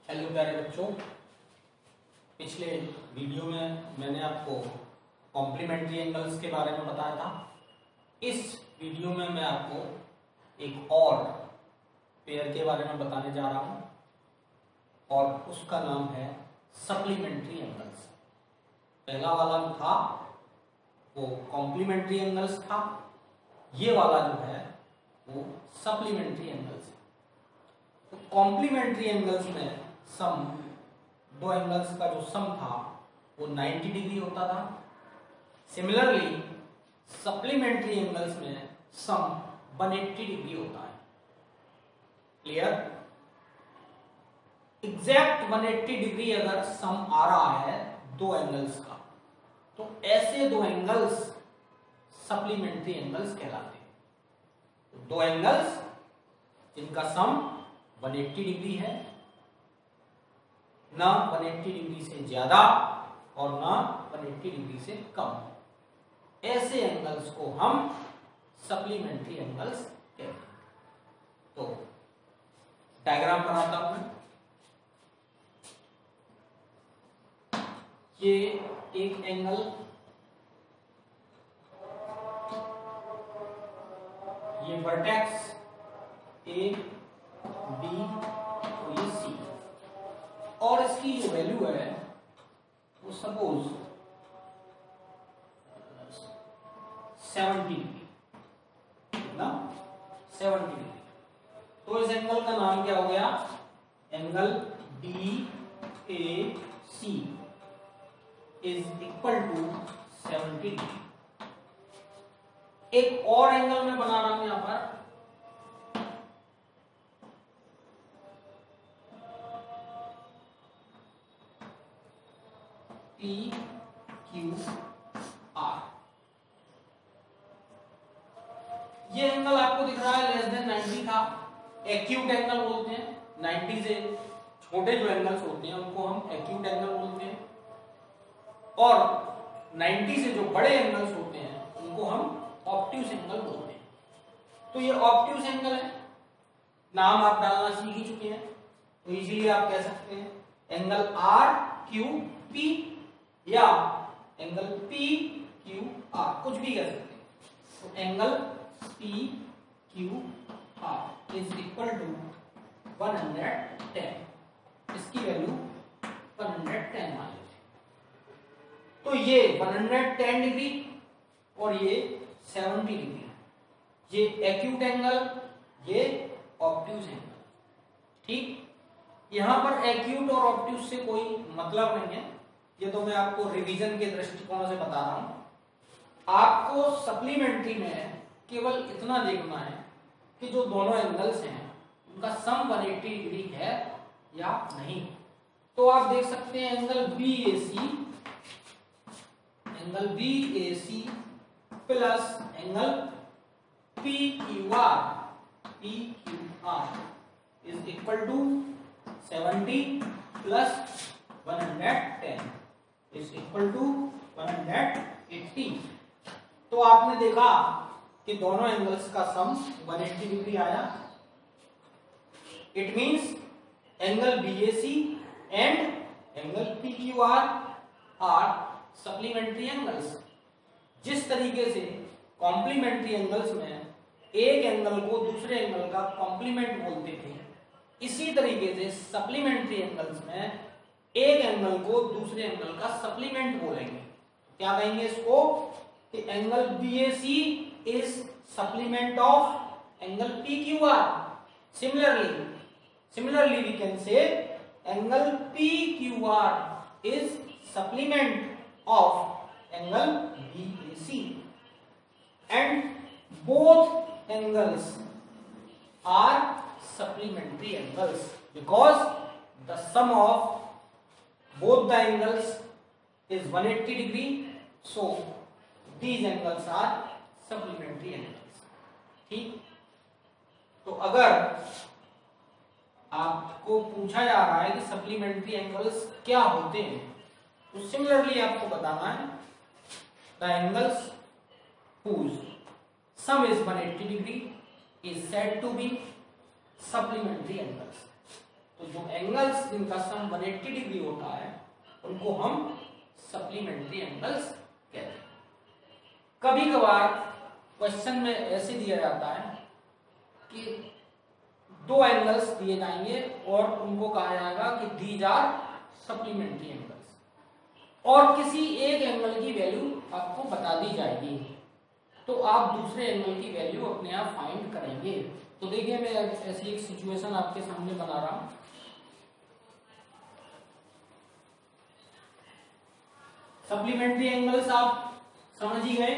Hello प्यारे बच्चों, पिछले वीडियो में मैंने आपको कॉम्प्लीमेंट्री एंगल्स के बारे में बताया था। इस वीडियो में मैं आपको एक और पेयर के बारे में बताने जा रहा हूं और उसका नाम है सप्लीमेंट्री एंगल्स। पहला वाला जो था वो कॉम्प्लीमेंट्री एंगल्स था, ये वाला जो है वो सप्लीमेंट्री एंगल्स है। तो कॉम्प्लीमेंट्री एंगल्स में सम दो एंगल्स का जो सम था वो 90 डिग्री होता था। सिमिलरली सप्लीमेंट्री एंगल्स में सम 180 डिग्री होता है। क्लियर? एग्जैक्ट 180 डिग्री अगर सम आ रहा है दो एंगल्स का, तो ऐसे दो एंगल्स सप्लीमेंट्री एंगल्स कहलाते हैं। तो दो एंगल्स जिनका सम 180 डिग्री है, ना 180 डिग्री से ज्यादा और ना 180 डिग्री से कम, ऐसे एंगल्स को हम सप्लीमेंट्री एंगल्स कहते हैं। तो डायग्राम बनाता हूं मैं। ये एक एंगल, ये वर्टेक्स ए बी और ये सी, और इसकी जो वैल्यू है वो सपोज 70 डिग्री, कितना 70 डिग्री। तो इस एंगल का नाम क्या हो गया? Angle D A C is equal to 70 degree. एक और एंगल मैं बना रहा हूं यहां पर, पी क्यू आर। ये एंगल आपको दिख रहा है लेस देन 90 था, एक्यूट एंगल बोलते हैं। 90 से छोटे जो एंगल्स होते हैं उनको हम एक्यूट एंगल बोलते हैं, और 90 से जो बड़े एंगल्स होते हैं उनको हम ऑब्ट्यूस एंगल बोलते हैं। तो ये ऑब्ट्यूस एंगल है, नाम आप डालना सीख ही चुके हैं। तो इजीली आप कह सकते हैं एंगल आर क्यू पी या एंगल पी क्यू आर, कुछ भी कह सकते हैं। तो angle P Q R is equal to 110। इसकी वैल्यू 110 मान लीजिए। तो ये 110 डिग्री और ये 70 डिग्री, ये एक्यूट एंगल, ये ऑब्ट्यूस एंगल। ठीक, यहां पर एक्यूट और ऑब्ट्यूस से कोई मतलब नहीं है, ये तो मैं आपको रिवीजन के दृष्टिकोण से बता रहा हूं। आपको सप्लीमेंट्री में केवल इतना देखना है कि जो दोनों एंगल्स हैं उनका सम 180 डिग्री है या नहीं। तो आप देख सकते हैं angle B A C plus angle P Q R is equal to 70 plus 110 is equal to 180। तो आपने देखा कि दोनों एंगल्स का सम 180 डिग्री आया। It means angle BAC and angle PQR are supplementary angles. जिस तरीके से कॉम्प्लीमेंट्री एंगल्स में एक एंगल को दूसरे एंगल का कॉम्प्लीमेंट बोलते थे, इसी तरीके से सप्लीमेंट्री एंगल्स में एक एंगल को दूसरे एंगल का सप्लीमेंट बोलेंगे। क्या कहेंगे इसको? कि angle BAC is supplement of angle PQR. Similarly we can say angle PQR is supplement of angle BAC, and both angles are supplementary angles because the sum of both the angles is 180 degree, so these angles are supplementary angles. ठीक, तो अगर आपको पूछा जा रहा है कि supplementary angles क्या होते हैं, तो सिमिलरली आपको बताना है the angles whose sum is 180 degree is said to be supplementary angles. तो जो एंगल्स जिनका सम 180 डिग्री होता है उनको हम सप्लीमेंट्री एंगल्स कहते हैं। कभी कभार क्वेश्चन में ऐसे दिया जाता है कि दो एंगल्स दिए जाएंगे और उनको कहा जाएगा कि दीज आर सप्लीमेंट्री एंगल्स, और किसी एक एंगल की वैल्यू आपको बता दी जाएगी, तो आप दूसरे एंगल की वैल्यू अपने आप फाइंड करेंगे। तो देखिए मैं ऐसी एक सिचुएशन आपके सामने बना रहा हूं। सप्लीमेंट्री एंगल्स आप समझ ही गए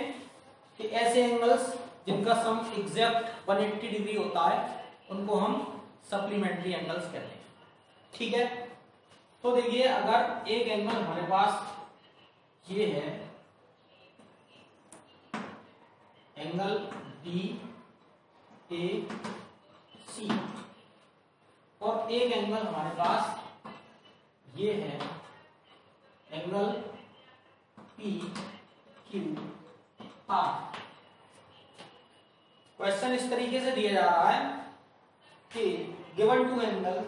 कि ऐसे एंगल्स जिनका सम एग्जैक्ट 180 डिग्री होता है उनको हम सप्लीमेंट्री एंगल्स कहते हैं। ठीक है, तो देखिए अगर एक एंगल हमारे पास ये है, एंगल डी ए सी, और एक एंगल हमारे पास ये है angle P Q R. Question इस तरीके से दिया जा रहा है कि given two angle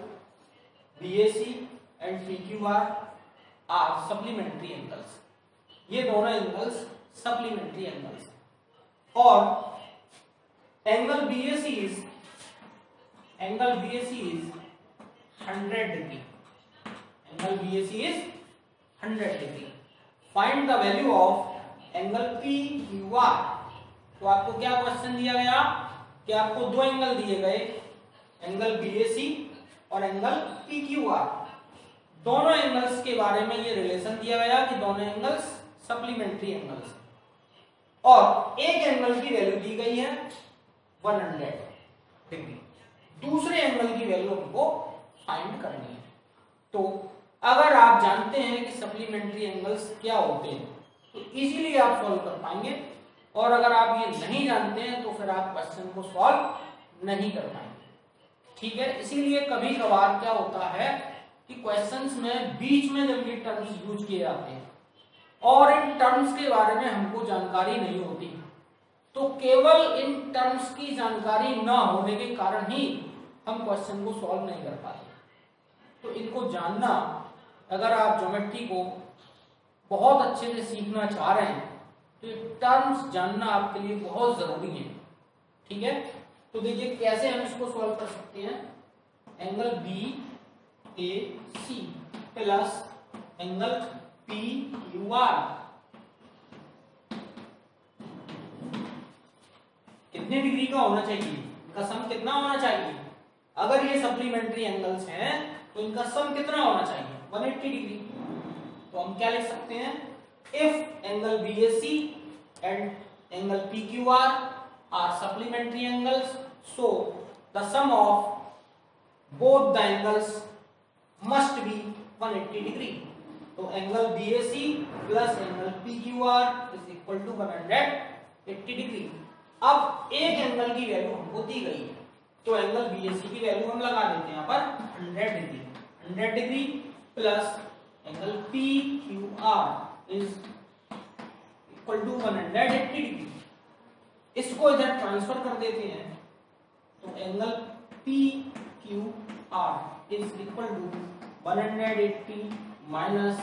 BAC and PQR are supplementary angles. ये दोनों एंगल्स सप्लीमेंट्री एंगल्स हैं, और angle BAC is 100 degree. Angle BAC is 100 degree. Find the value of angle PQR. तो आपको क्या क्वेश्चन दिया गया कि आपको दो एंगल दिए गए, एंगल बीएसी और एंगल पीक्यूआर। दोनों एंगल्स के बारे में ये रिलेशन दिया गया कि दोनों एंगल्स सप्लीमेंट्री एंगल्स, और एक एंगल की वैल्यू दी गई है 100 डिग्री, दूसरे एंगल की वैल्यू हमको फाइंड करनी है। तो अगर आप जानते हैं कि सप्लीमेंट्री एंगल्स क्या होते हैं तो इजीली आप सॉल्व कर पाएंगे, और अगर आप ये नहीं जानते हैं तो फिर आप क्वेश्चन को सॉल्व नहीं कर पाएंगे। ठीक है, इसीलिए कभी कभार क्या होता है कि क्वेश्चंस में बीच में जब ये टर्म्स यूज किए जाते हैं और इन टर्म्स के बारे में हमको जानकारी नहीं होती, तो केवल इन टर्म्स की जानकारी न होने के कारण ही हम क्वेश्चन को सॉल्व नहीं कर पाते। तो इनको जानना, अगर आप ज्योमेट्री को बहुत अच्छे से सीखना चाह रहे हैं तो ये टर्म्स जानना आपके लिए बहुत जरूरी है। ठीक है, तो देखिए कैसे हम इसको सॉल्व कर सकते हैं। Angle B A C plus angle P Q R कितने डिग्री का होना चाहिए, इनका सम कितना होना चाहिए। अगर ये सप्लीमेंट्री एंगल्स हैं तो इनका सम कितना होना चाहिए, 180 डिग्री। तो हम क्या लिख सकते हैं, if angle BAC and angle PQR are supplementary angles, so the sum of both the angles must be 180 degree. तो angle BAC plus angle PQR is equal to 180 degree. अब एक एंगल की वैल्यू हमको दी गई है, तो एंगल बीएसी की value हम लगा देते हैं यहाँ पर 100 degree. 100 degree plus angle P Q R is equal to 180 degree. इसको इधर ट्रांसफर कर देते हैं, तो angle P Q R is equal to 180 minus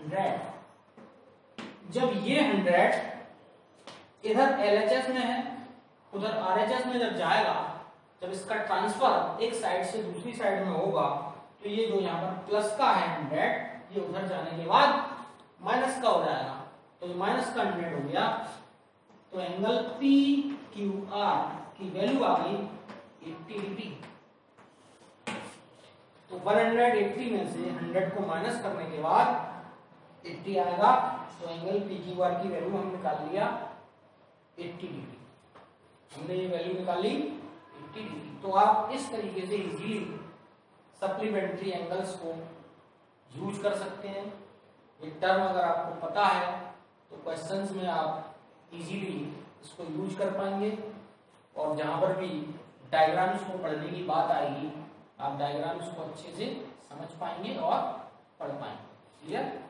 100। जब ये 100 इधर LHS में है, उधर RHS में जब जाएगा, जब इसका ट्रांसफर एक साइड से दूसरी साइड में होगा, तो ये जो यहाँ पर प्लस का है 100, ये उधर जाने के बाद माइनस का हो जाएगा, तो ये माइनस का 100 हो गया। तो एंगल पी क्यू आर की वैल्यू आ गई 80 डिग्री। तो 180 में से 100 को माइनस करने के बाद 80 आएगा, तो एंगल पी क्यू आर की वैल्यू हम निकाल लिया 80 डिग्री। हमने ये वैल्यू निकाली 80 डिग्री। तो आप इस तरीके से इजीली सप्लीमेंट्री एंगल्स को यूज कर सकते हैं। ये टर्म अगर आपको पता है तो क्वेश्चंस में आप इजीली इसको यूज कर पाएंगे, और जहां पर भी डायग्राम्स को पढ़ने की बात आएगी आप डायग्राम्स को अच्छे से समझ पाएंगे और पढ़ पाएंगे। क्लियर।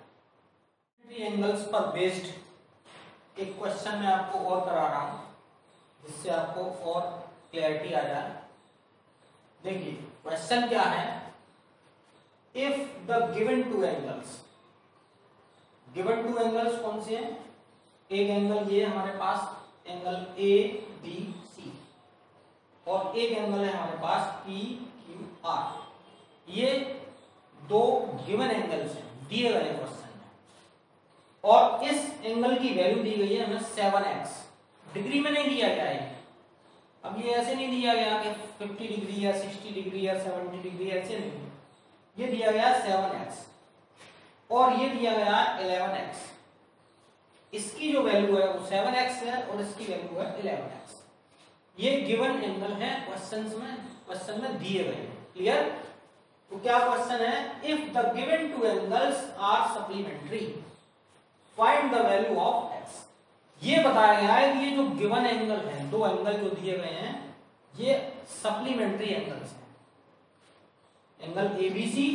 एंगल्स पर बेस्ड एक क्वेश्चन मैं आपको और करा रहा हूं जिससे आपको और क्लैरिटी आ जाए। देखिए क्वेश्चन क्या है the given two angles, given two angles कौन से हैं? एक एंगल ये हमारे पास एंगल ए बी सी, और एक एंगल है हमारे पास पी क्यू आर। ये दो गिवन एंगल्स हैं दिए गए क्वेश्चन में, और इस एंगल की वैल्यू दी गई है हमें 7x। डिग्री में नहीं दिया गया है, अब ये ऐसे नहीं दिया गया कि 50 डिग्री या 60 डिग्री या 70 डिग्री, ऐसे नहीं, ये दिया गया 7x और ये दिया गया 11x। इसकी जो वैल्यू है वो 7x है और इसकी वैल्यू है 11x। ये गिवन एंगल है क्वेश्चन में दिए गए हैं। क्लियर? तो क्या क्वेश्चन है? If the given two angles are supplementary find the value of x। ये बताया गया है कि ये जो गिवन एंगल है, दो एंगल जो दिए गए हैं, ये सप्लीमेंट्री एंगल्स हैं। Angle ABC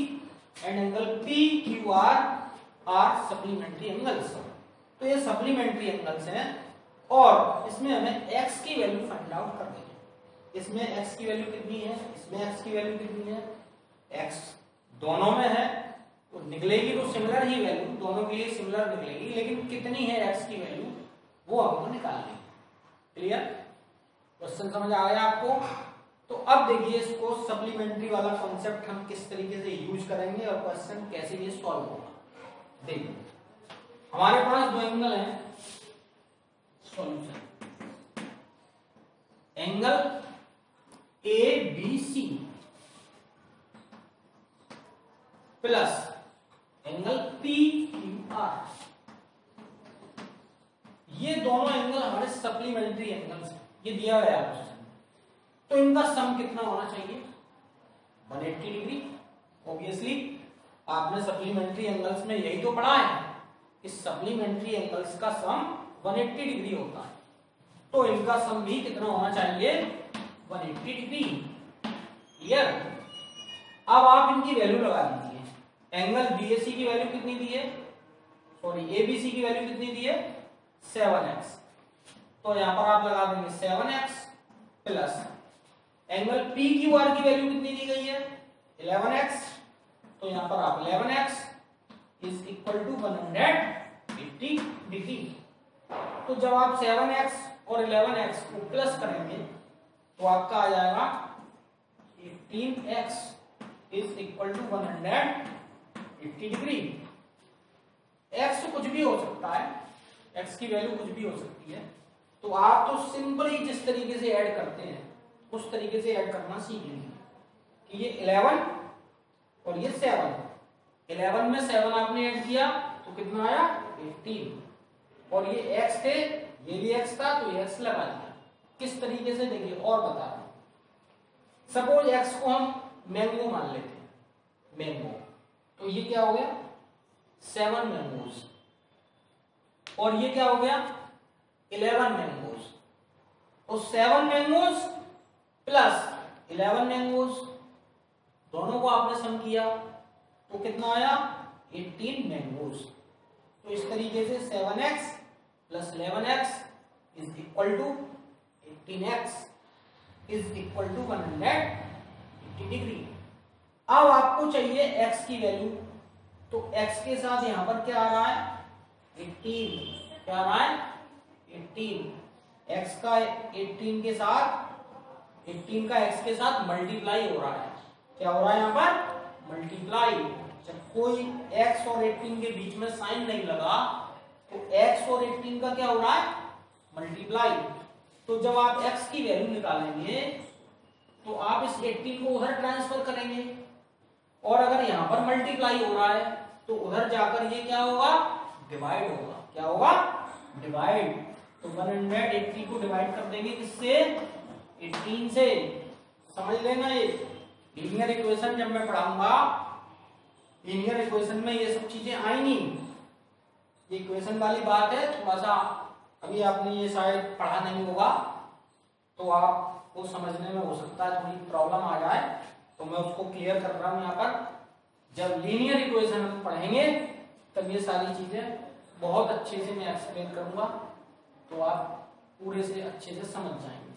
and angle PQR are supplementary angles. तो ये सप्लीमेंट्री एंगल्स हैं और इसमें हमें x की वैल्यू फाइंड आउट करनी है। इसमें x की वैल्यू कितनी है, इसमें x की वैल्यू कितनी है, x दोनों में है तो निकलेगी तो सिमिलर ही वैल्यू, दोनों के लिए सिमिलर निकलेगी, लेकिन कितनी है x की वैल्यू वो हमको निकालनी है। क्लियर? क्वेश्चन समझ आ गया आपको? तो अब देखिए इसको सप्लीमेंट्री वाला कॉन्सेप्ट हम किस तरीके से यूज करेंगे और क्वेश्चन कैसे ये सॉल्व होगा। देखिए हमारे पास दो एंगल हैं, solution angle A B C plus angle P Q R. ये दोनों एंगल हमारे सप्लीमेंट्री एंगल्स हैं, ये दिया गया है क्वेश्चन। तो इनका सम कितना होना चाहिए? 180 डिग्री। ऑब्वियसली आपने सप्लीमेंट्री एंगल्स में यही तो पढ़ा है, इस सप्लीमेंट्री एंगल्स का सम 180 डिग्री होता है, तो इनका सम भी कितना होना चाहिए? 180 डिग्री। क्लियर? अब आप इनकी वैल्यू लगा दीजिए। एंगल बीएसी की वैल्यू कितनी दी है, सॉरी एबीसी की वैल्यू कितनी दी है? 7x। तो यहां पर आप लगा देंगे 7x प्लस एंगल PQR की वैल्यू कितनी दी गई है? 11x। तो यहां पर आप 11x is equal to 180 degree. तो जब आप 7x और 11x को प्लस करेंगे तो आपका आ जाएगा 18x is equal to 180 degree. x कुछ भी हो सकता है, x की वैल्यू कुछ भी हो सकती है, तो आप तो सिंपली जिस तरीके से ऐड करते हैं उस तरीके से ऐड करना सीख लीजिए कि ये 11 और ये 7, 11 में 7 आपने ऐड किया तो कितना आया? 18। और ये x थे, ये भी x था तो ये x लगा दिया। किस तरीके से देखिए और बता रहा हूं। सपोज x को हम मैंगो मान लेते हैं, मैंगो, तो ये क्या हो गया? 7 मैंगोज। और ये क्या हो गया? 11 मैंगोज। तो 7 मैंगोज प्लस 11 मैंगोज दोनों को आपने सम किया तो कितना आया? 18 मैंगोज। तो इस तरीके से 7x plus 11x is equal to 18x is equal to 180 degree. अब आपको चाहिए x की वैल्यू, तो x के साथ यहां पर क्या आ रहा है? 18। क्या आ रहा है? 18। x का 18 के साथ, 18 का x के साथ मल्टीप्लाई हो रहा है। क्या हो रहा है यहाँ पर? मल्टीप्लाई। जब कोई x और 18 के बीच में साइन नहीं लगा तो x और 18 का क्या हो रहा है? मल्टीप्लाई। तो जब आप x की वैल्यू निकालेंगे तो आप इस 18 को उधर ट्रांसफर करेंगे, और अगर यहां पर मल्टीप्लाई हो रहा है तो उधर जाकर ये क्या होगा? डिवाइड होगा। क्या होगा? डिवाइड। तो 180 को डिवाइड कर देंगे किससे? 18 से। समझ लेना, ये लीनियर इक्वेशन जब मैं पढ़ाऊंगा, लीनियर इक्वेशन में ये सब चीजें आई नहीं, ये इक्वेशन वाली बात है। थोड़ा सा अभी आपने ये शायद पढ़ा नहीं होगा तो आपको समझने में हो सकता है थोड़ी प्रॉब्लम आ जाए, तो मैं उसको क्लियर कर रहा हूं यहाँ पर। जब लीनियर इक्वेशन हम पढ़ेंगे तब ये सारी चीजें बहुत अच्छे से मैं एक्सप्लेन करूंगा, तो आप पूरे से अच्छे से समझ जाएंगे।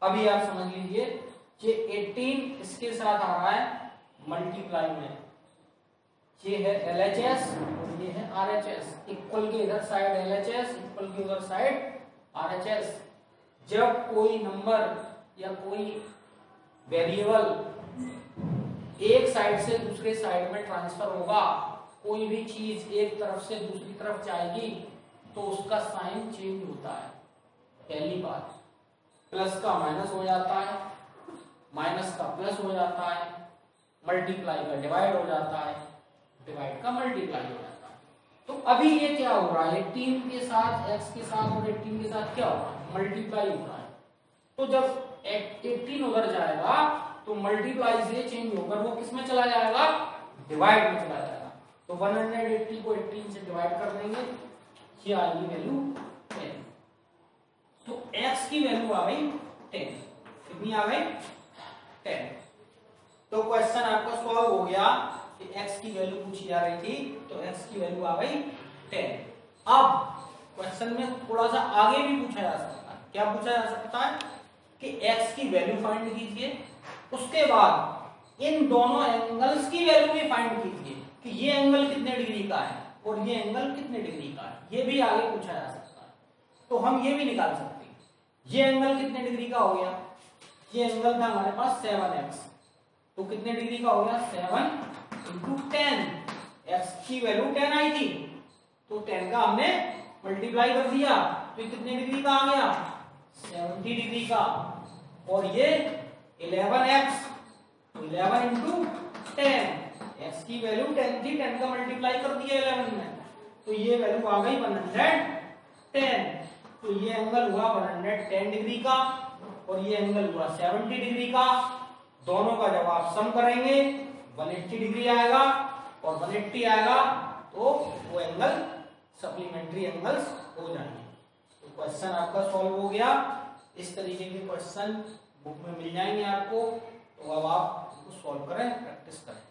अभी आप समझ लीजिए, ये 18 इसके साथ आ रहा है मल्टीप्लाई में, ये है LHS और ये है RHS। इक्वल के इधर साइड LHS, इक्वल के उधर साइड RHS। जब कोई नंबर या कोई वेरिएबल एक साइड से दूसरे साइड में ट्रांसफर होगा, कोई भी चीज एक तरफ से दूसरी तरफ जाएगी तो उसका साइन चेंज होता है। पहली बात, प्लस का माइनस हो जाता है, माइनस का प्लस हो जाता है, मल्टीप्लाई का डिवाइड हो जाता है, डिवाइड का मल्टीप्लाई हो जाता है। तो अभी ये क्या हो रहा है, 18 के साथ x के साथ और 18 के साथ क्या हो रहा है, मल्टीप्लाई हो रहा है। तो जब 18 उधर जाएगा तो मल्टीप्लाई से चेंज होकर वो किस में चला जाएगा, डिवाइड में चला जाएगा। तो 180 को 18 से डिवाइड कर देंगे, ये आएगी वैल्यू 10। तो x की वैल्यू आ गई 10। कितनी आ गई, 10। तो क्वेश्चन आपका सॉल्व हो गया कि x की वैल्यू पूछी जा रही थी, तो x की वैल्यू आ गई 10। अब क्वेश्चन में थोड़ा सा आगे भी पूछा जा सकता है। क्या पूछा जा सकता है कि x की वैल्यू फाइंड कीजिए, उसके बाद इन दोनों एंगल्स की वैल्यू भी फाइंड कीजिए कि ये एंगल कितने डिग्री का है और ये एंगल कितने डिग्री का है। ये भी आगे पूछा जा सकता है। तो हम ये भी निकाल सकते हैं, ये एंगल कितने डिग्री का हो गया, ये एंगल था हमारे पास 7x, तो कितने डिग्री का हो गया, 7 इंटू 10। x की वैल्यू 10 आई थी, तो 10 का हमने मल्टीप्लाई कर दिया, तो कितने डिग्री का आ गया, 70 डिग्री का। और ये 11x, 11 इंटू 10, x की वैल्यू 10 थी, 10 का मल्टीप्लाई कर दिया 11 में, तो ये वैल्यू आ गई 110। तो ये एंगल हुआ 110 डिग्री का और ये एंगल हुआ 70 डिग्री का। दोनों का जब आप सम करेंगे 180 डिग्री आएगा और 180 आएगा तो वो एंगल सप्लीमेंट्री एंगल्स हो जाएंगे। तो क्वेश्चन आपका सॉल्व हो गया। इस तरीके के क्वेश्चन बुक में मिल जाएंगे आपको, तो अब आप उसको सॉल्व करें, प्रैक्टिस करें।